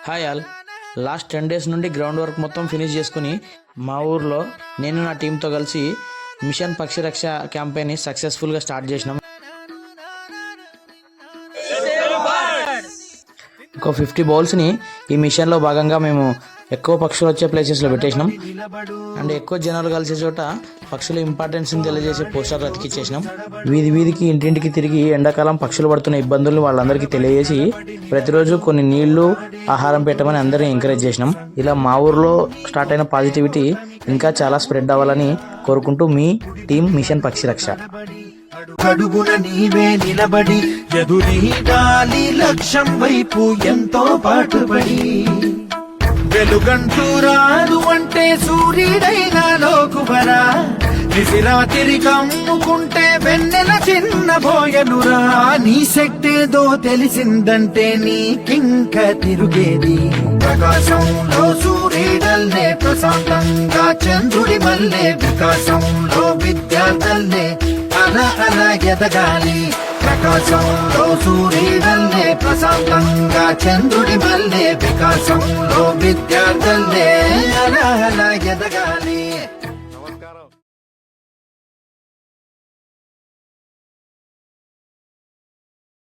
Hi all. Last 10 days నుండి ground work మొత్తం finish చేసుకుని మా ఊర్లో నేను నా టీంతో కలిసి మిషన్ పక్షిరక్ష క్యాంపెయిన్ని సక్సెస్ఫుల్గా స్టార్ట్ చేసినాం. ఒక 50 బౌల్స్ని ఈ మిషన్లో భాగంగా మేము ఎక్కువ పక్షులు వచ్చే ప్లేసెస్లో పెట్టేసినాం. అండ్ ఎక్కువ జనాలు కలిసే చోట పక్షుల ఇంపార్టెన్స్ని తెలియజేసే పోస్టర్లు అతికిచ్చేసినాం. వీధి వీధికి ఇంటింటికి తిరిగి ఎండాకాలం పక్షులు పడుతున్న ఇబ్బందులు వాళ్ళందరికీ తెలియజేసి ప్రతిరోజు కొన్ని నీళ్లు ఆహారం పెట్టమని అందరినీ ఎంకరేజ్ చేసినాం. ఇలా మా ఊర్లో స్టార్ట్ అయిన పాజిటివిటీ ఇంకా చాలా స్ప్రెడ్ అవ్వాలని కోరుకుంటూ మీ టీం మిషన్ పక్షిరక్ష. అడుగున నీవే నిలబడి ఎదురీడాలి లక్ష్యం వైపు ఎంతో పాటుపడి వెలుగంటూ రాదు అంటే సూర్యుడైనా లోకువరా విసిరాతిరి కమ్ముకుంటే వెన్నెల చిన్నబోయనురా నీ శక్తేదో తెలిసిందంటే నీకింక తిరుగేది ప్రకాశంలో సూర్యుడల్లే ప్రశాంతంగా చంద్రుడి మల్లే వికాసంలో విద్యార్థుల్లే అలా అలా ఎదగాలి ప్రకాశంలో సూర్యుడల్లే ప్రశాంతంగా చంద్రుడి మల్లే వికాసంలో విద్యార్థుల్లే అలా అలా ఎదగాలి.